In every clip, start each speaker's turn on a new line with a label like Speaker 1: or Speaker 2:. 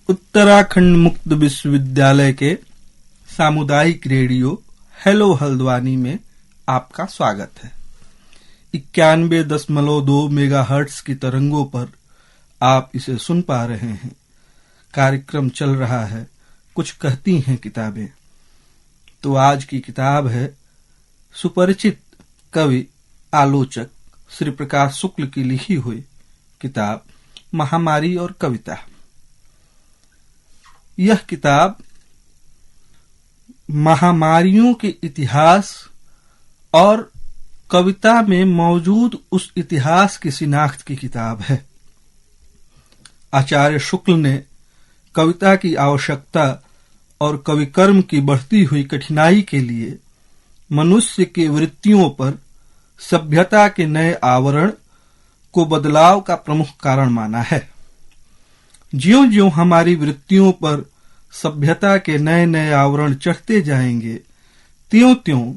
Speaker 1: उत्तराखंड मुक्त विश्वविद्यालय के सामुदायिक रेडियो हेलो हल्द्वानी में आपका स्वागत है। 91.2 मेगाहर्ट्ज की तरंगों पर आप इसे सुन पा रहे हैं। कार्यक्रम चल रहा है कुछ कहती हैं किताबें। तो आज की किताब है सुपरिचित कवि आलोचक श्री प्रकाश शुक्ल की लिखी हुई किताब महामारी और कविता। यह किताब महामारियों के इतिहास और कविता में मौजूद उस इतिहास की शिनाख्त की किताब है। आचार्य शुक्ल ने कविता की आवश्यकता और कविकर्म की बढ़ती हुई कठिनाई के लिए मनुष्य के वृत्तियों पर सभ्यता के नए आवरण को बदलाव का प्रमुख कारण माना है। ज्यों-ज्यों हमारी वृत्तियों पर सभ्यता के नए नए आवरण चढ़ते जाएंगे, त्यों-त्यों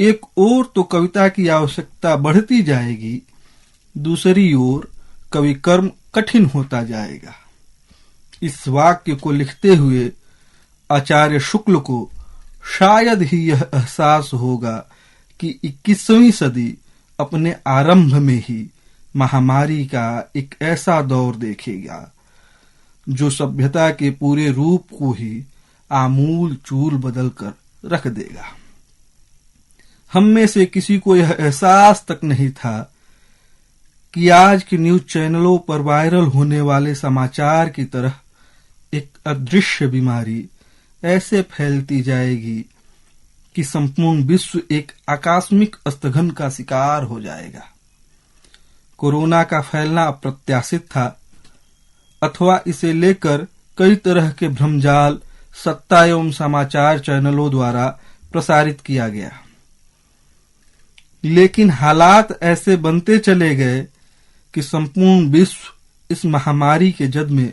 Speaker 1: एक ओर तो कविता की आवश्यकता बढ़ती जाएगी, दूसरी ओर कवि कर्म कठिन होता जाएगा। इस वाक्य को लिखते हुए आचार्य शुक्ल को शायद ही यह एहसास होगा कि 21वीं सदी अपने आरंभ में ही महामारी का एक ऐसा दौर देखेगा जो सभ्यता के पूरे रूप को ही आमूल चूल बदल कर रख देगा। हम में से किसी को यह एहसास तक नहीं था कि आज के न्यूज चैनलों पर वायरल होने वाले समाचार की तरह एक अदृश्य बीमारी ऐसे फैलती जाएगी कि संपूर्ण विश्व एक आकस्मिक स्थगन का शिकार हो जाएगा। कोरोना का फैलना अप्रत्याशित था, अथवा इसे लेकर कई तरह के भ्रमजाल सत्ता एवं समाचार चैनलों द्वारा प्रसारित किया गया। लेकिन हालात ऐसे बनते चले गए कि संपूर्ण विश्व इस महामारी के जद में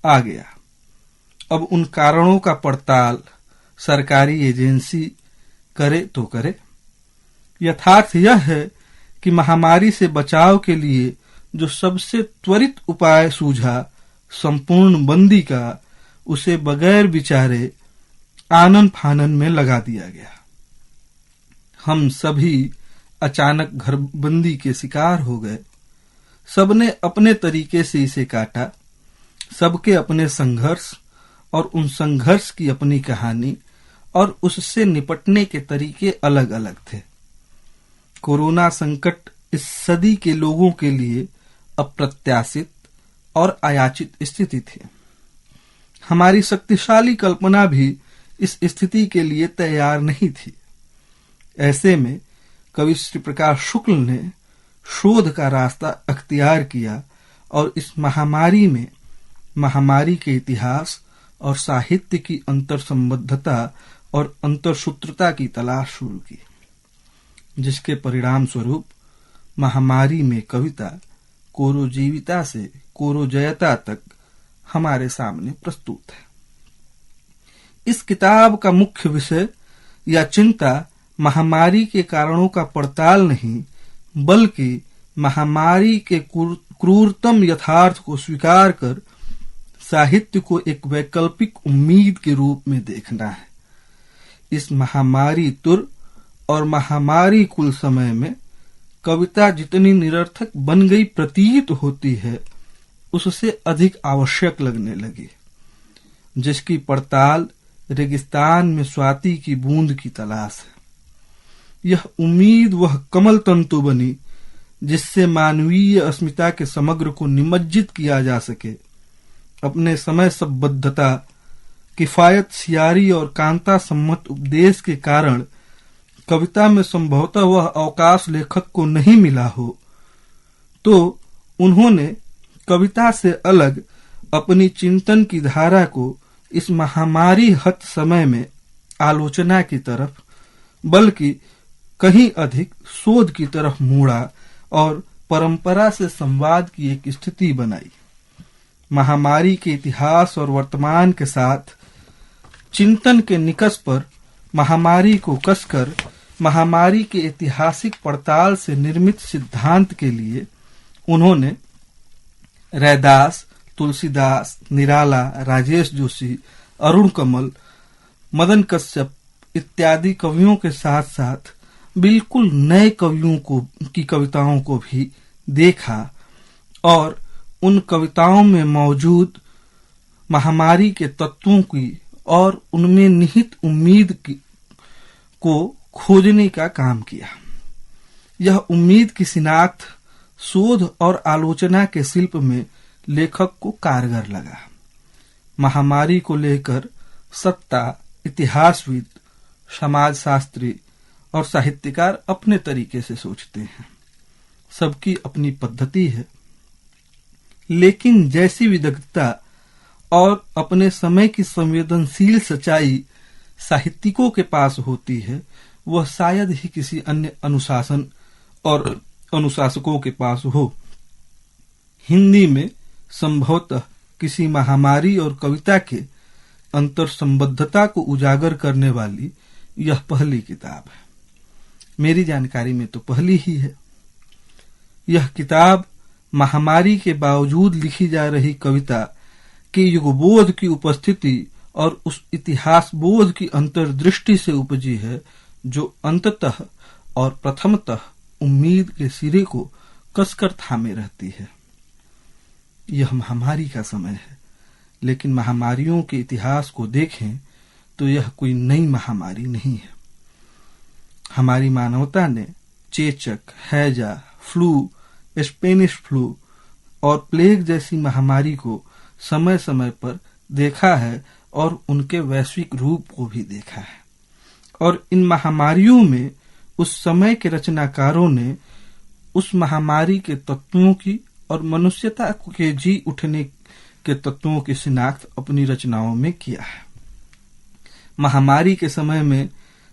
Speaker 1: आ गया। अब उन कारणों का पड़ताल सरकारी एजेंसी करे तो करे। यथार्थ यह है कि महामारी से बचाव के लिए जो सबसे त्वरित उपाय सूझा संपूर्ण बंदी का, उसे बगैर विचारे आनन फानन में लगा दिया गया। हम सभी अचानक घरबंदी के शिकार हो गए। सबने अपने तरीके से इसे काटा। सबके अपने संघर्ष और उन संघर्ष की अपनी कहानी और उससे निपटने के तरीके अलग अलग थे। कोरोना संकट इस सदी के लोगों के लिए अप्रत्याशित और अयाचित स्थिति थी। हमारी शक्तिशाली कल्पना भी इस स्थिति के लिए तैयार नहीं थी। ऐसे में कवि श्री प्रकाश शुक्ल ने शोध का रास्ता अख्तियार किया और इस महामारी में महामारी के इतिहास और साहित्य की अंतर संबद्धता और अंतरसूत्रता की तलाश शुरू की, जिसके परिणाम स्वरूप महामारी में कविता कोरोजीविता से कोरोजयता तक हमारे सामने प्रस्तुत है। इस किताब का मुख्य विषय या चिंता महामारी के कारणों का पड़ताल नहीं, बल्कि महामारी के क्रूरतम यथार्थ को स्वीकार कर साहित्य को एक वैकल्पिक उम्मीद के रूप में देखना है। इस महामारी तुर और महामारी कुल समय में कविता जितनी निरर्थक बन गई प्रतीत होती है, उससे अधिक आवश्यक लगने लगी, जिसकी पड़ताल रेगिस्तान में स्वाति की बूंद की तलाश है। यह उम्मीद वह कमल तंतु बनी जिससे मानवीय अस्मिता के समग्र को निमज्जित किया जा सके। अपने समय संबद्धता, किफायत सियारी और कांता सम्मत उपदेश के कारण कविता में संभवतः वह अवकाश लेखक को नहीं मिला हो, तो उन्होंने कविता से अलग अपनी चिंतन की धारा को इस महामारी हत समय में आलोचना की तरफ, बल्कि कहीं अधिक शोध की तरफ मोड़ा और परंपरा से संवाद की एक स्थिति बनाई। महामारी के इतिहास और वर्तमान के साथ चिंतन के निकष पर महामारी को कसकर महामारी के ऐतिहासिक पड़ताल से निर्मित सिद्धांत के लिए उन्होंने रैदास, तुलसीदास, निराला, राजेश जोशी, अरुण कमल, मदन कश्यप इत्यादि कवियों के साथ साथ बिल्कुल नए कवियों की कविताओं को भी देखा और उन कविताओं में मौजूद महामारी के तत्वों की और उनमें निहित उम्मीद को खोजने का काम किया। यह उम्मीद की शिनाख्त, शोध और आलोचना के शिल्प में लेखक को कारगर लगा। महामारी को लेकर सत्ता, इतिहासविद, समाजशास्त्री और साहित्यकार अपने तरीके से सोचते हैं। सबकी अपनी पद्धति है, लेकिन जैसी विदग्धता और अपने समय की संवेदनशील सच्चाई साहित्यिकों के पास होती है, वह शायद ही किसी अन्य अनुशासन और अनुशासकों के पास हो। हिंदी में संभवतः किसी महामारी और कविता के अंतर संबद्धता को उजागर करने वाली यह पहली किताब है। मेरी जानकारी में तो पहली ही है। यह किताब महामारी के बावजूद लिखी जा रही कविता के युगबोध की उपस्थिति और उस इतिहास बोध की अंतर्दृष्टि से उपजी है, जो अंततः और प्रथमतः उम्मीद के सिरे को कसकर थामे रहती है। यह महामारी का समय है, लेकिन महामारियों के इतिहास को देखें तो यह कोई नई महामारी नहीं है। हमारी मानवता ने चेचक, हैजा, फ्लू, स्पेनिश फ्लू और प्लेग जैसी महामारी को समय समय पर देखा है और उनके वैश्विक रूप को भी देखा है। और इन महामारियों में उस समय के रचनाकारों ने उस महामारी के तत्वों की और मनुष्यता के जी उठने के तत्वों की शिनाख्त अपनी रचनाओं में किया है। महामारी के समय में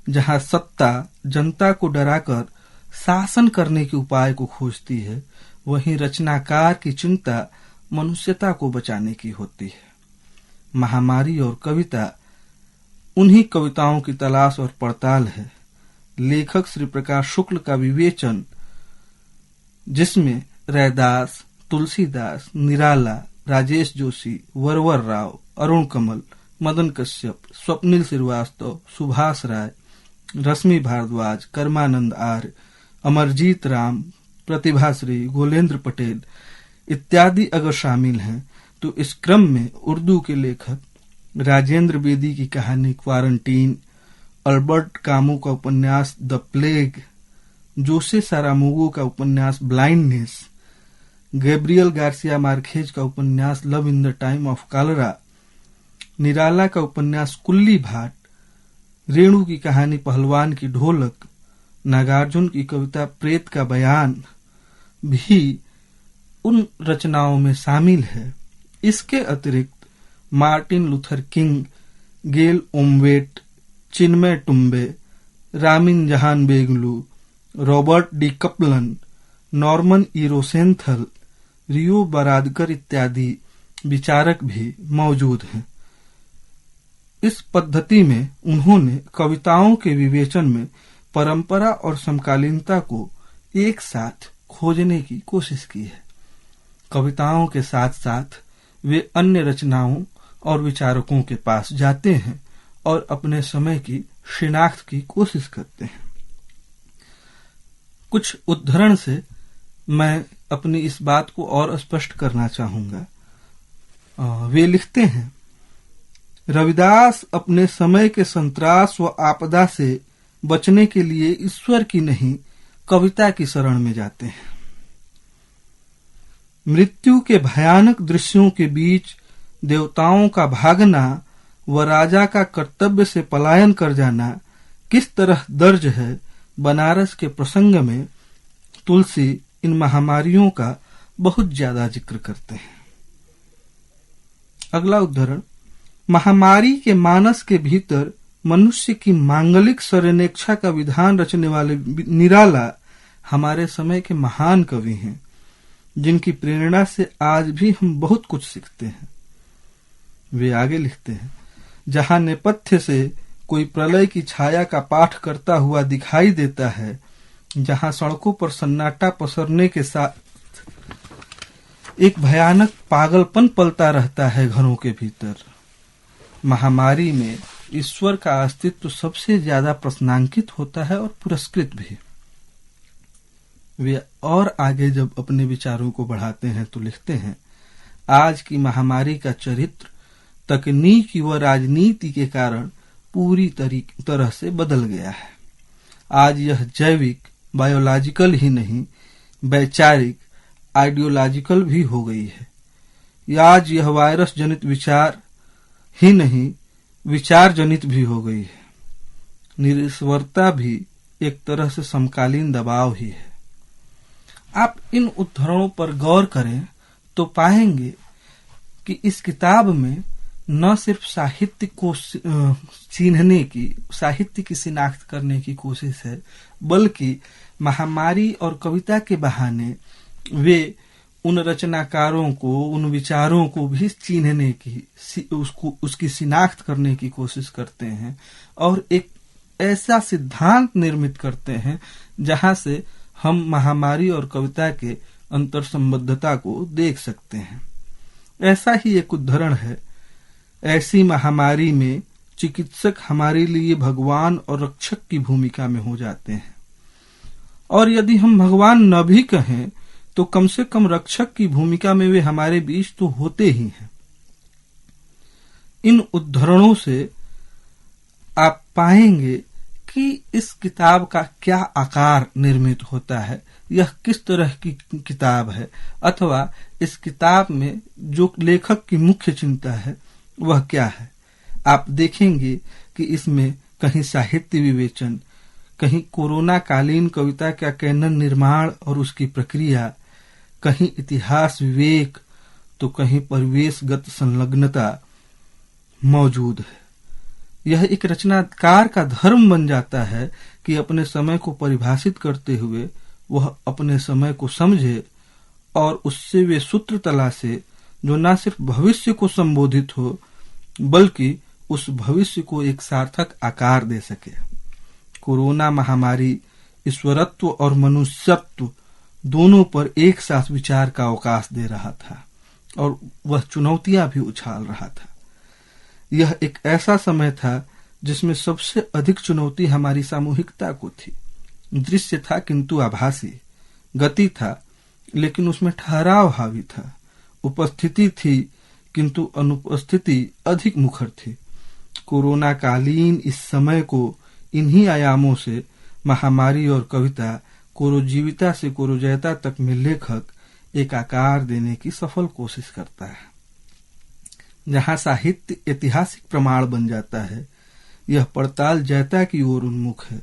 Speaker 1: जहां सत्ता जनता को डराकर शासन करने के उपाय को खोजती है, वहीं रचनाकार की चिंता मनुष्यता को बचाने की होती है। महामारी और कविता उन्हीं कविताओं की तलाश और पड़ताल है। लेखक श्री प्रकाश शुक्ल का विवेचन, जिसमें रैदास, तुलसीदास, निराला, राजेश जोशी, वरवर राव, अरुण कमल, मदन कश्यप, स्वप्निल श्रीवास्तव, सुभाष राय, रश्मि भारद्वाज, कर्मानंद आर्य, अमरजीत राम, प्रतिभाश्री, गोलेंद्र पटेल इत्यादि अगर शामिल हैं, तो इस क्रम में उर्दू के लेखक राजेंद्र बेदी की कहानी क्वारंटीन, अल्बर्ट कामू का उपन्यास द प्लेग, जोसे सारामोगो का उपन्यास ब्लाइंडनेस, गैब्रियल गार्सिया मार्केज का उपन्यास love in the time of cholera, Nirala का उपन्यास कुल्ली भाट, रेणु की कहानी पहलवान की ढोलक, नागार्जुन की कविता प्रेत का बयान भी उन रचनाओं में शामिल है। इसके अतिरिक्त Martin Luther King, Gail Omvedt, Chinmay Tumbe, Ramin Jahanbegloo, Robert D Kaplan, Norman E Rosenthal, रियो बरादकर इत्यादि विचारक भी मौजूद हैं। इस पद्धति में उन्होंने कविताओं के विवेचन में परंपरा और समकालीनता को एक साथ खोजने की कोशिश की है। कविताओं के साथ साथ वे अन्य रचनाओं और विचारकों के पास जाते हैं और अपने समय की शिनाख्त की कोशिश करते हैं। कुछ उद्धरण से मैं अपनी इस बात को और स्पष्ट करना चाहूंगा। वे लिखते हैं, रविदास अपने समय के संत्रास व आपदा से बचने के लिए ईश्वर की नहीं, कविता की शरण में जाते हैं। मृत्यु के भयानक दृश्यों के बीच देवताओं का भागना व राजा का कर्तव्य से पलायन कर जाना किस तरह दर्ज है, बनारस के प्रसंग में तुलसी इन महामारियों का बहुत ज्यादा जिक्र करते हैं। अगला उद्धरण, महामारी के मानस के भीतर मनुष्य की मांगलिक शरणेच्छा का विधान रचने वाले निराला हमारे समय के महान कवि हैं, जिनकी प्रेरणा से आज भी हम बहुत कुछ सीखते हैं। वे आगे लिखते हैं, जहां नेपथ्य से कोई प्रलय की छाया का पाठ करता हुआ दिखाई देता है, जहां सड़कों पर सन्नाटा पसरने के साथ एक भयानक पागलपन पलता रहता है घरों के भीतर। महामारी में ईश्वर का अस्तित्व सबसे ज्यादा प्रश्नांकित होता है और पुरस्कृत भी। वे और आगे जब अपने विचारों को बढ़ाते हैं तो लिखते हैं, आज की महामारी का चरित्र तकनीकी व राजनीति के कारण पूरी तरह से बदल गया है। आज यह जैविक बायोलॉजिकल ही नहीं, वैचारिक आइडियोलॉजिकल भी हो गई है। आज यह वायरस जनित विचार ही नहीं, विचार जनित भी हो गई है। निरीश्वरता भी एक तरह से समकालीन दबाव ही है। आप इन उद्धरणों पर गौर करें तो पाएंगे कि इस किताब में न सिर्फ साहित्य को चिन्हने की, साहित्य की शिनाख्त करने की कोशिश है, बल्कि महामारी और कविता के बहाने वे उन रचनाकारों को, उन विचारों को भी चिन्हने की, उसकी शिनाख्त करने की कोशिश करते हैं और एक ऐसा सिद्धांत निर्मित करते हैं जहां से हम महामारी और कविता के अंतर संबद्धता को देख सकते हैं। ऐसा ही एक उदाहरण है, ऐसी महामारी में चिकित्सक हमारे लिए भगवान और रक्षक की भूमिका में हो जाते हैं, और यदि हम भगवान न भी कहें तो कम से कम रक्षक की भूमिका में वे हमारे बीच तो होते ही हैं। इन उद्धरणों से आप पाएंगे कि इस किताब का क्या आकार निर्मित होता है, यह किस तरह की किताब है, अथवा इस किताब में जो लेखक की मुख्य चिंता है वह क्या है। आप देखेंगे कि इसमें कहीं साहित्य विवेचन, कहीं कोरोना कालीन कविता का कैनन निर्माण और उसकी प्रक्रिया, कहीं इतिहास विवेक, तो कहीं परिवेशगत संलग्नता मौजूद है। यह एक रचनाकार का धर्म बन जाता है कि अपने समय को परिभाषित करते हुए वह अपने समय को समझे और उससे वे सूत्र तलाशे जो न सिर्फ भविष्य को संबोधित हो बल्कि उस भविष्य को एक सार्थक आकार दे सके। कोरोना महामारी ईश्वरत्व और मनुष्यत्व दोनों पर एक साथ विचार का अवकाश दे रहा था और वह चुनौतियां भी उछाल रहा था। यह एक ऐसा समय था जिसमें सबसे अधिक चुनौती हमारी सामूहिकता को थी। दृश्य था किंतु आभासी, गति था लेकिन उसमें ठहराव हावी था, उपस्थिति थी किंतु अनुपस्थिति अधिक मुखर थी। कोरोना कालीन इस समय को इन्हीं आयामों से, महामारी और कविता, कोरोजीविता से कोरोजयता तक में लेखक एक आकार देने की सफल कोशिश करता है। जहां साहित्य ऐतिहासिक प्रमाण बन जाता है, यह पड़ताल जयता की ओर उन्मुख है।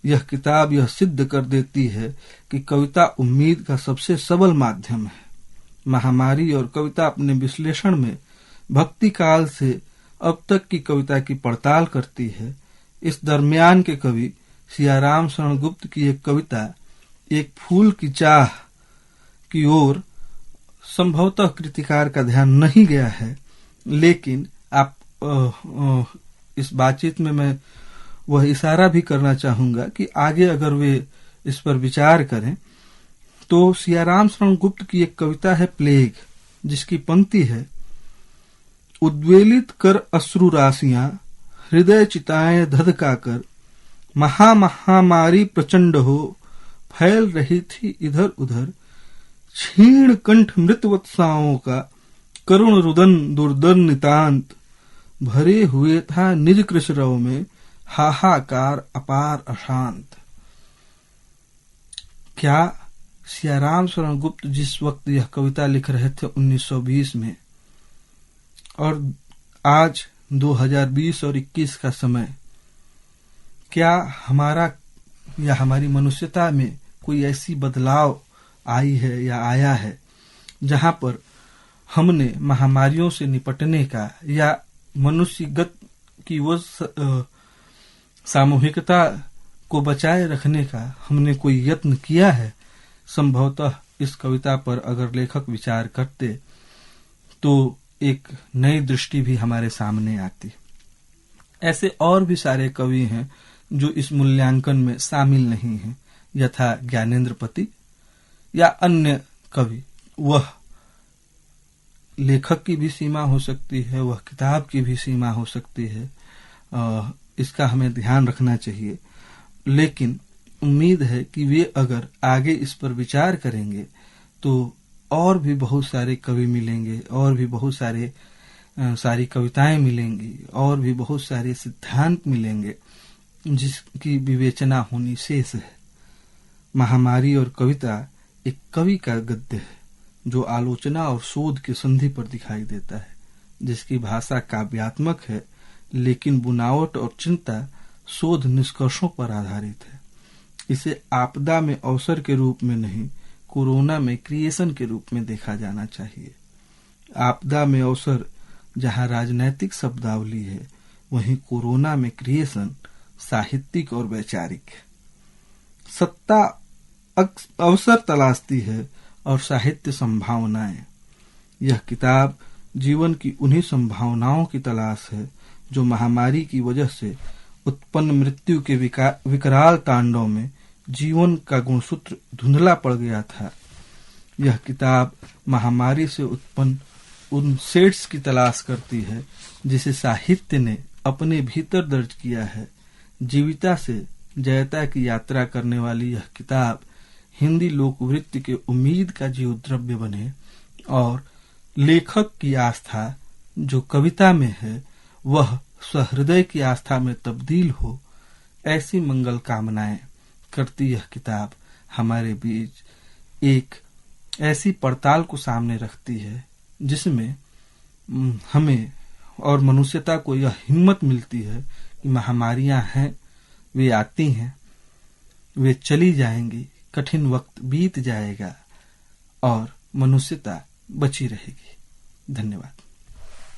Speaker 1: यह किताब यह सिद्ध कर देती है कि कविता उम्मीद का सबसे सबल माध्यम है। महामारी और कविता अपने विश्लेषण में भक्ति काल से अब तक की कविता की पड़ताल करती है। इस दरमियान के कवि सियाराम शरण गुप्त की एक कविता एक फूल की चाह की ओर संभवतः कृतिकार का ध्यान नहीं गया है, लेकिन आप इस बातचीत में मैं वह इशारा भी करना चाहूंगा कि आगे अगर वे इस पर विचार करें तो सियाराम शरण गुप्त की एक कविता है प्लेग, जिसकी पंक्ति है, उद्वेलित कर अश्रु राशियां हृदय चिताएं धधका कर, महामारी प्रचंड हो फैल रही थी इधर उधर, क्षीण कंठ मृत वत्साओं का करुण रुदन दुर्दन नितांत, भरे हुए था निज कृशरव में हाहाकार अपार अशांत। क्या सियाराम शरण गुप्त जिस वक्त यह कविता लिख रहे थे 1920 में, और आज 2020 और 21 का समय, क्या हमारा या हमारी मनुष्यता में कोई ऐसी बदलाव आई है या आया है जहां पर हमने महामारियों से निपटने का या मनुष्यगत की वो सामूहिकता को बचाए रखने का हमने कोई यत्न किया है? संभवतः इस कविता पर अगर लेखक विचार करते तो एक नई दृष्टि भी हमारे सामने आती। ऐसे और भी सारे कवि हैं जो इस मूल्यांकन में शामिल नहीं हैं, यथा ज्ञानेन्द्र पति या अन्य कवि। वह लेखक की भी सीमा हो सकती है, वह किताब की भी सीमा हो सकती है। इसका हमें ध्यान रखना चाहिए। लेकिन उम्मीद है कि वे अगर आगे इस पर विचार करेंगे तो और भी बहुत सारे कवि मिलेंगे, और भी बहुत सारी कविताएं मिलेंगी, और भी बहुत सारे सिद्धांत मिलेंगे जिसकी विवेचना होनी शेष है। महामारी और कविता एक कवि का गद्य है जो आलोचना और शोध के संधि पर दिखाई देता है, जिसकी भाषा काव्यात्मक है लेकिन बुनावट और चिंता शोध निष्कर्षों पर आधारित है। इसे आपदा में अवसर के रूप में नहीं, कोरोना में क्रिएशन के रूप में देखा जाना चाहिए। आपदा में अवसर जहां राजनैतिक शब्दावली है, वहीं कोरोना में क्रिएशन साहित्यिक और वैचारिक है। सत्ता अवसर तलाशती है और साहित्य संभावनाएं। यह किताब जीवन की उन्हीं संभावनाओं की तलाश है जो महामारी की वजह से उत्पन्न मृत्यु के विकराल तांडव में जीवन का गुणसूत्र धुंधला पड़ गया था। यह किताब महामारी से उत्पन्न उन शेड्स की तलाश करती है जिसे साहित्य ने अपने भीतर दर्ज किया है। जीविता से जयता की यात्रा करने वाली यह किताब हिंदी लोकवृत्ति के उम्मीद का जीवद्रव्य बने और लेखक की आस्था जो कविता में है वह सहृदय की आस्था में तब्दील हो, ऐसी मंगल कामनाएं करती यह किताब हमारे बीच एक ऐसी पड़ताल को सामने रखती है जिसमें हमें और मनुष्यता को यह हिम्मत मिलती है कि महामारियां हैं, वे आती हैं, वे चली जाएंगी, कठिन वक्त बीत जाएगा और मनुष्यता बची रहेगी। धन्यवाद।